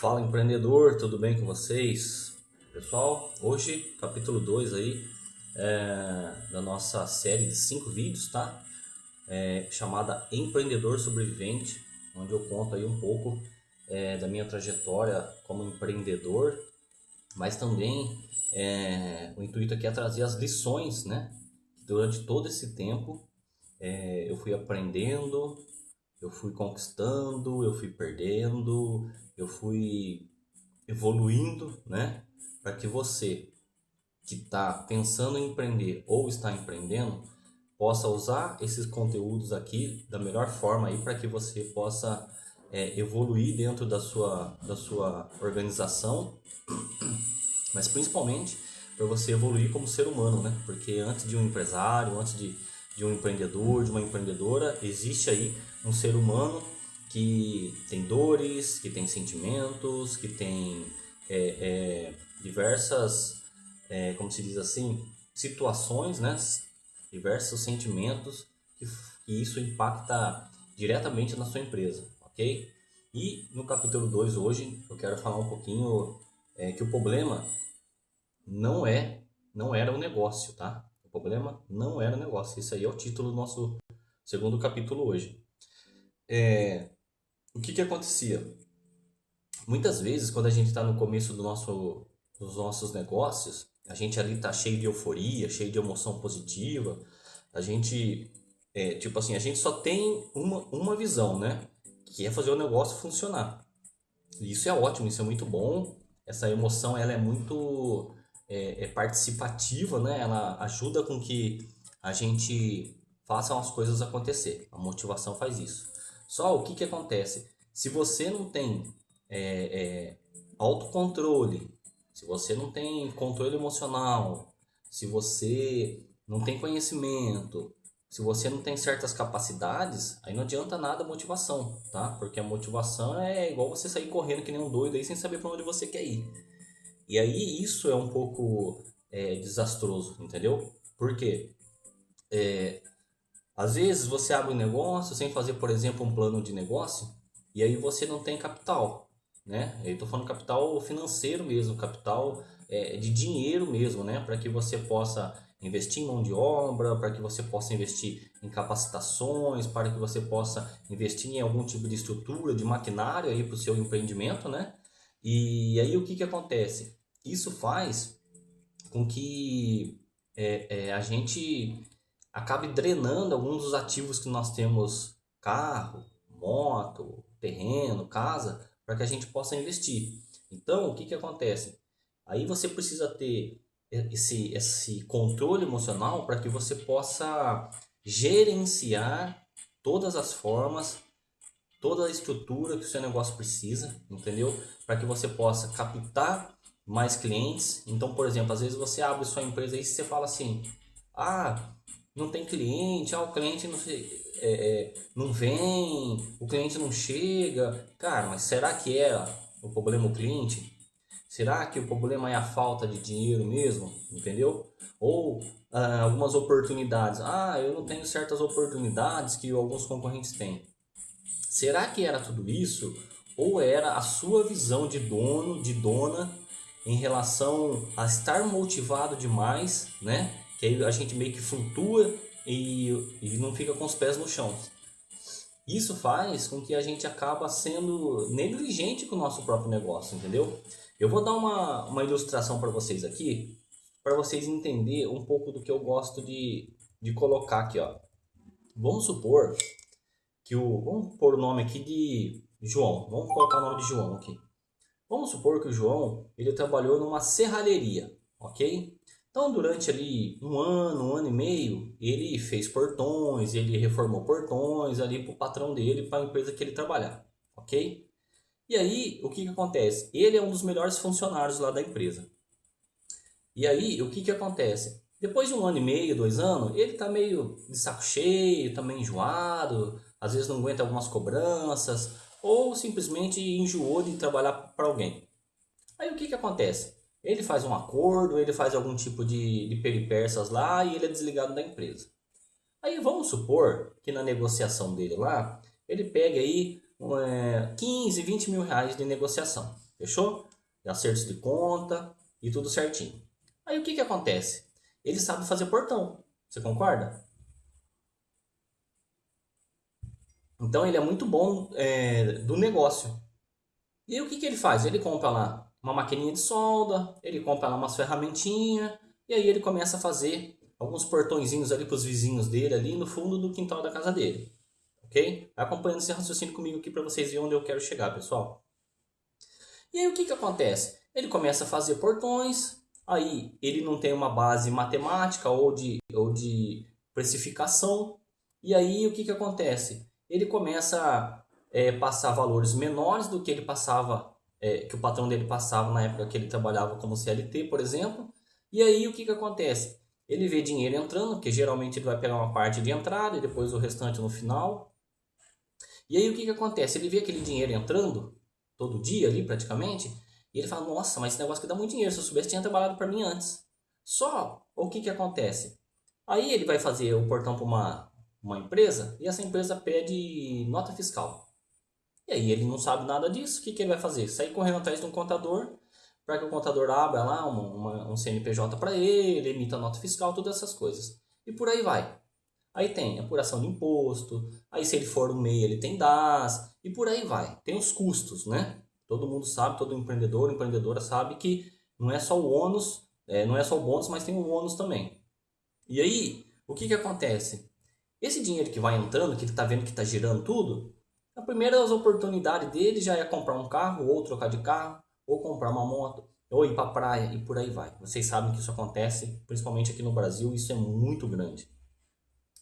Fala empreendedor, tudo bem com vocês? Pessoal, hoje capítulo 2 aí da nossa série de 5 vídeos, tá? Chamada Empreendedor Sobrevivente, onde eu conto aí um pouco da minha trajetória como empreendedor, mas também o intuito aqui é trazer as lições, né? Durante todo esse tempo eu fui aprendendo, eu fui conquistando, eu fui perdendo, eu fui evoluindo, né? Para que você que está pensando em empreender ou está empreendendo possa usar esses conteúdos aqui da melhor forma aí para que você possa evoluir dentro da sua organização, mas principalmente para você evoluir como ser humano, né? Porque antes de um empresário, antes de um empreendedor, de uma empreendedora, existe aí um ser humano que tem dores, que tem sentimentos, que tem diversas, como se diz assim, situações, né? Diversos sentimentos que isso impacta diretamente na sua empresa, ok? E no capítulo 2 hoje eu quero falar um pouquinho que o problema não é, não era o negócio, tá? O problema não era o negócio. Isso aí é o título do nosso segundo capítulo hoje. O que que acontecia? Muitas vezes, quando a gente está no começo dos nossos negócios, a gente ali tá cheio de euforia, cheio de emoção positiva. A gente, tipo assim, a gente só tem uma visão, né? Que é fazer o negócio funcionar. E isso é ótimo, isso é muito bom. Essa emoção, ela é muito participativa, né? Ela ajuda com que a gente faça as coisas acontecer. A motivação faz isso. Só o que que acontece? Se você não tem autocontrole, se você não tem controle emocional, se você não tem conhecimento, se você não tem certas capacidades, aí não adianta nada a motivação, tá? Porque a motivação é igual você sair correndo que nem um doido aí sem saber para onde você quer ir. E aí isso é um pouco desastroso, entendeu? Por quê? Às vezes você abre um negócio sem fazer, por exemplo, um plano de negócio e aí você não tem capital, né? Eu estou falando capital financeiro mesmo, capital de dinheiro mesmo, né? Para que você possa investir em mão de obra, para que você possa investir em capacitações, para que você possa investir em algum tipo de estrutura, de maquinário aí para o seu empreendimento, né? E aí o que que acontece? Isso faz com que a gente acabe drenando alguns dos ativos que nós temos, carro, moto, terreno, casa, para que a gente possa investir. Então, o que que acontece? Aí você precisa ter esse controle emocional para que você possa gerenciar todas as formas, toda a estrutura que o seu negócio precisa, entendeu? Para que você possa captar mais clientes. Então, por exemplo, às vezes você abre sua empresa e você fala assim: ah, não tem cliente, o cliente não vem, o cliente não chega. Cara, mas será que era o problema o cliente? Será que o problema é a falta de dinheiro mesmo? Entendeu? Ou algumas oportunidades. Ah, eu não tenho certas oportunidades que alguns concorrentes têm. Será que era tudo isso? Ou era a sua visão de dono, de dona, em relação a estar motivado demais, né? Que aí a gente meio que flutua e não fica com os pés no chão. Isso faz com que a gente acaba sendo negligente com o nosso próprio negócio, entendeu? Eu vou dar uma ilustração para vocês aqui, para vocês entenderem um pouco do que eu gosto de colocar aqui, ó. Vamos supor vamos pôr o nome aqui de João. Vamos colocar o nome de João aqui. Vamos supor que o João ele trabalhou numa serralheria, ok? Então, durante ali um ano e meio, ele fez portões, ele reformou portões ali para o patrão dele, para a empresa que ele trabalhava, ok? E aí, o que que acontece? Ele é um dos melhores funcionários lá da empresa. E aí, o que que acontece? Depois de um ano e meio, 2 anos, ele tá meio de saco cheio, tá meio enjoado, às vezes não aguenta algumas cobranças, ou simplesmente enjoou de trabalhar para alguém. Aí o que que acontece? Ele faz um acordo, ele faz algum tipo de peripécias lá e ele é desligado da empresa. Aí vamos supor que na negociação dele lá, ele pega aí 15, 20 mil reais de negociação. Fechou? Acertos de conta e tudo certinho. Aí o que que acontece? Ele sabe fazer portão. Você concorda? Então ele é muito bom do negócio. E aí o que que ele faz? Ele compra lá uma maquininha de solda, ele compra lá umas ferramentinhas, e aí ele começa a fazer alguns portõezinhos ali para os vizinhos dele, ali no fundo do quintal da casa dele. Ok? Vai acompanhando esse raciocínio comigo aqui para vocês verem onde eu quero chegar, pessoal. E aí o que que acontece? Ele começa a fazer portões, aí ele não tem uma base matemática ou de precificação, e aí o que que acontece? Ele começa a passar valores menores do que ele passava, que o patrão dele passava na época que ele trabalhava como CLT, por exemplo, e aí o que que acontece? Ele vê dinheiro entrando, porque geralmente ele vai pegar uma parte de entrada e depois o restante no final. E aí o que que acontece? Ele vê aquele dinheiro entrando todo dia ali praticamente, e ele fala: "Nossa, mas esse negócio aqui dá muito dinheiro, se eu soubesse tinha trabalhado para mim antes". Só o que que acontece? Aí ele vai fazer o portão para uma empresa e essa empresa pede nota fiscal. E aí ele não sabe nada disso, o que que ele vai fazer? Sair correndo atrás de um contador para que o contador abra lá um CNPJ para ele, emita nota fiscal, todas essas coisas. E por aí vai. Aí tem apuração de imposto, aí se ele for no MEI ele tem DAS, e por aí vai. Tem os custos, né? Todo mundo sabe, todo empreendedor, empreendedora sabe que não é só o ônus, não é só o bônus, mas tem o ônus também. E aí, o que que acontece? Esse dinheiro que vai entrando, que ele está vendo que está girando tudo, a primeira oportunidade dele já é comprar um carro, ou trocar de carro, ou comprar uma moto, ou ir para a praia, e por aí vai. Vocês sabem que isso acontece, principalmente aqui no Brasil, isso é muito grande.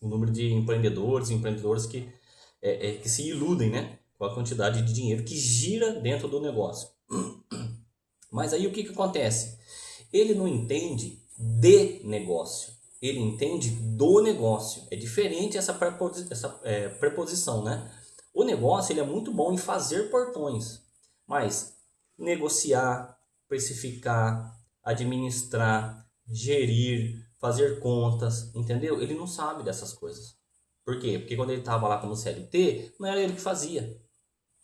O número de empreendedores e empreendedoras que se iludem, né, com a quantidade de dinheiro que gira dentro do negócio. Mas aí o que que acontece? Ele não entende de negócio, ele entende do negócio. É diferente essa preposição, né? O negócio ele é muito bom em fazer portões, mas negociar, precificar, administrar, gerir, fazer contas, entendeu? Ele não sabe dessas coisas. Por quê? Porque quando ele estava lá como CLT, não era ele que fazia.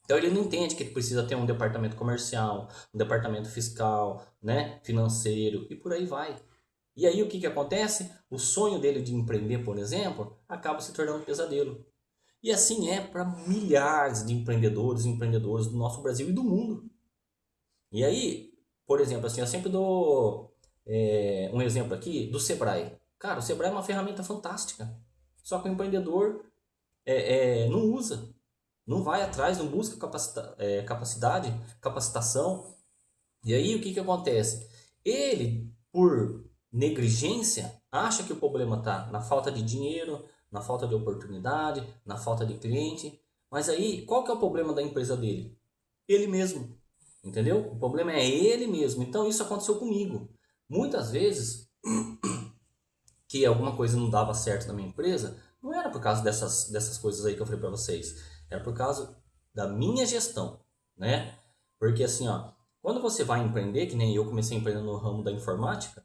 Então ele não entende que ele precisa ter um departamento comercial, um departamento fiscal, né, financeiro e por aí vai. E aí o que que acontece? O sonho dele de empreender, por exemplo, acaba se tornando um pesadelo. E assim é para milhares de empreendedores e empreendedoras do nosso Brasil e do mundo. E aí, por exemplo, assim, eu sempre dou um exemplo aqui do Sebrae. Cara, o Sebrae é uma ferramenta fantástica. Só que o empreendedor não usa, não vai atrás, não busca capacidade, capacitação. E aí o que que acontece? Ele, por negligência, acha que o problema está na falta de dinheiro, na falta de oportunidade, na falta de cliente. Mas aí, qual que é o problema da empresa dele? Ele mesmo, entendeu? O problema é ele mesmo. Então isso aconteceu comigo. Muitas vezes que alguma coisa não dava certo na minha empresa, não era por causa dessas coisas aí que eu falei para vocês. Era por causa da minha gestão, né? Porque assim, ó, quando você vai empreender, que nem eu comecei empreendendo no ramo da informática,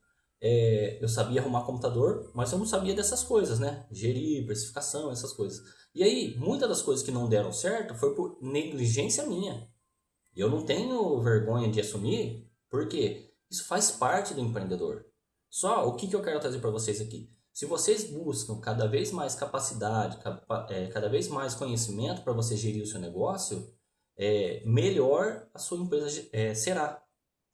eu sabia arrumar computador, mas eu não sabia dessas coisas, né? Gerir, precificação, essas coisas. E aí, muitas das coisas que não deram certo foi por negligência minha. E eu não tenho vergonha de assumir, porque isso faz parte do empreendedor. Só o que que eu quero trazer para vocês aqui? Se vocês buscam cada vez mais capacidade, cada vez mais conhecimento para você gerir o seu negócio, melhor a sua empresa será,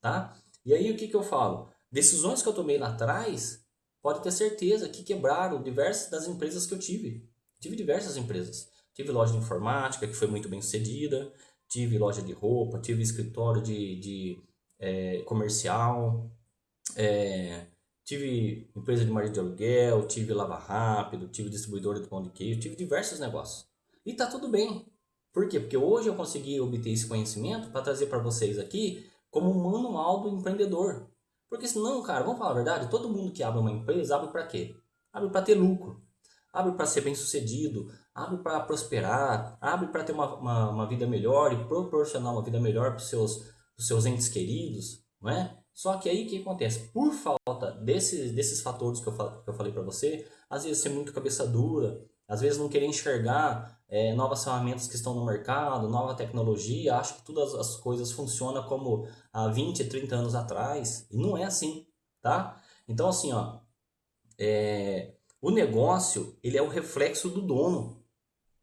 tá? E aí o que que eu falo? Decisões que eu tomei lá atrás, pode ter certeza que quebraram diversas das empresas que eu tive. Tive diversas empresas. Tive loja de informática que foi muito bem sucedida, tive loja de roupa, tive escritório de comercial, é, tive empresa de marido de aluguel, tive lava rápido, tive distribuidora de pão de queijo, tive diversos negócios. E tá tudo bem. Por quê? Porque hoje eu consegui obter esse conhecimento para trazer para vocês aqui como um manual do empreendedor. Porque senão, cara, vamos falar a verdade, todo mundo que abre uma empresa abre para quê? Abre para ter lucro, abre para ser bem sucedido, abre para prosperar, abre para ter uma vida melhor e proporcionar uma vida melhor para os seus entes queridos, não é? Só que aí o que acontece? Por falta desses fatores que eu falei para você, às vezes ser muito cabeça dura, às vezes não querer enxergar novas ferramentas que estão no mercado, nova tecnologia, acho que todas as coisas funcionam como há 20, 30 anos atrás, e não é assim, tá? Então assim, ó, o negócio, ele é o reflexo do dono.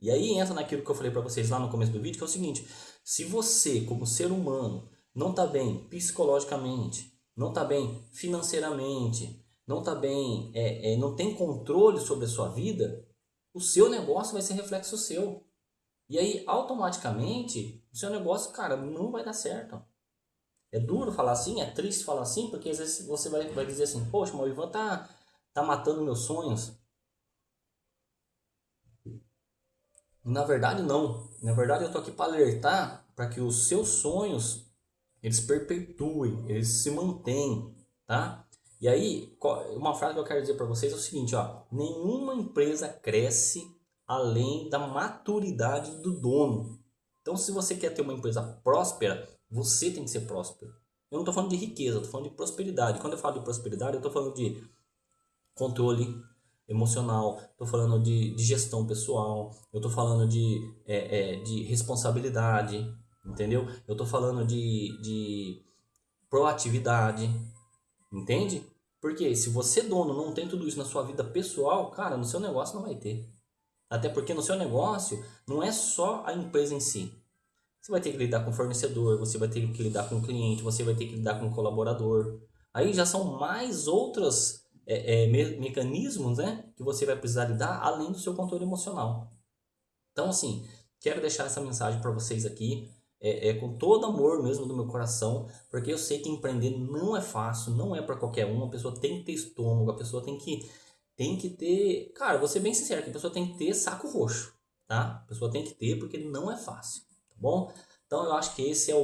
E aí entra naquilo que eu falei para vocês lá no começo do vídeo, que é o seguinte: se você, como ser humano, não está bem psicologicamente, não está bem financeiramente, não está bem, não tem controle sobre a sua vida, o seu negócio vai ser reflexo seu. E aí, automaticamente, o seu negócio, cara, não vai dar certo. É duro falar assim, é triste falar assim, porque às vezes você vai dizer assim: poxa, mas o Ivan tá matando meus sonhos. Na verdade, não. Na verdade, eu tô aqui para alertar para que os seus sonhos eles perpetuem, eles se mantenham, tá? E aí, uma frase que eu quero dizer para vocês é o seguinte, ó: nenhuma empresa cresce além da maturidade do dono. Então, se você quer ter uma empresa próspera, você tem que ser próspero. Eu não estou falando de riqueza, eu estou falando de prosperidade. Quando eu falo de prosperidade, eu estou falando de controle emocional, estou falando de gestão pessoal, eu estou falando de responsabilidade, entendeu? Eu estou falando de proatividade, entende? Porque se você, dono, não tem tudo isso na sua vida pessoal, cara, no seu negócio não vai ter. Até porque no seu negócio não é só a empresa em si. Você vai ter que lidar com o fornecedor, você vai ter que lidar com o cliente, você vai ter que lidar com o colaborador. Aí já são mais outros mecanismos, né, que você vai precisar lidar além do seu controle emocional. Então, assim, quero deixar essa mensagem para vocês aqui, com todo amor mesmo do meu coração, porque eu sei que empreender não é fácil, não é para qualquer um. A pessoa tem que ter estômago, a pessoa tem que ter, cara, vou ser bem sincero, que a pessoa tem que ter saco roxo, tá? A pessoa tem que ter, porque não é fácil, tá bom? Então eu acho que esse é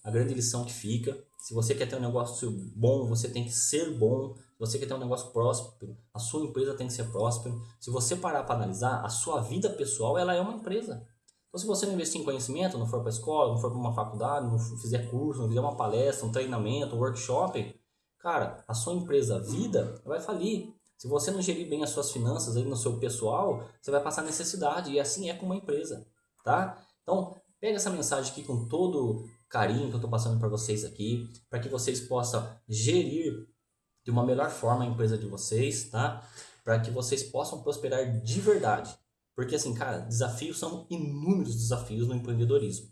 a grande lição que fica. Se você quer ter um negócio bom, você tem que ser bom. Se você quer ter um negócio próspero, a sua empresa tem que ser próspera. Se você parar para analisar, a sua vida pessoal, ela é uma empresa. Então, se você não investir em conhecimento, não for para a escola, não for para uma faculdade, não fizer curso, não fizer uma palestra, um treinamento, um workshop, cara, a sua empresa vida vai falir. Se você não gerir bem as suas finanças aí no seu pessoal, você vai passar necessidade, e assim é com uma empresa, tá? Então, pega essa mensagem aqui com todo carinho que eu estou passando para vocês aqui, para que vocês possam gerir de uma melhor forma a empresa de vocês, tá? Para que vocês possam prosperar de verdade. Porque assim, cara, desafios são inúmeros desafios no empreendedorismo,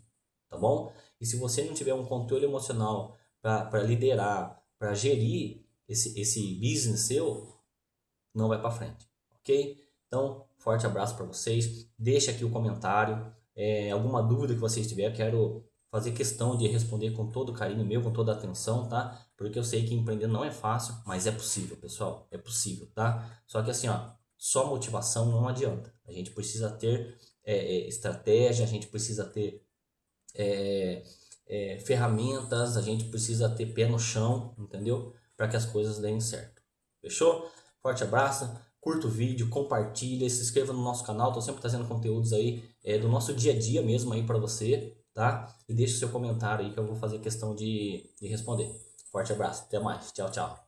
tá bom? E se você não tiver um controle emocional para liderar, para gerir esse business seu, não vai para frente, ok? Então, forte abraço para vocês. Deixa aqui o comentário. Alguma dúvida que vocês tiverem, quero fazer questão de responder com todo carinho meu, com toda atenção, tá? Porque eu sei que empreender não é fácil, mas é possível, pessoal. É possível, tá? Só que assim, ó, só motivação não adianta. A gente precisa ter estratégia, a gente precisa ter ferramentas, a gente precisa ter pé no chão, entendeu? Para que as coisas deem certo. Fechou? Forte abraço, curta o vídeo, compartilha, se inscreva no nosso canal, estou sempre trazendo conteúdos aí do nosso dia a dia mesmo aí para você, tá? E deixe seu comentário aí que eu vou fazer questão de responder. Forte abraço, até mais, tchau, tchau.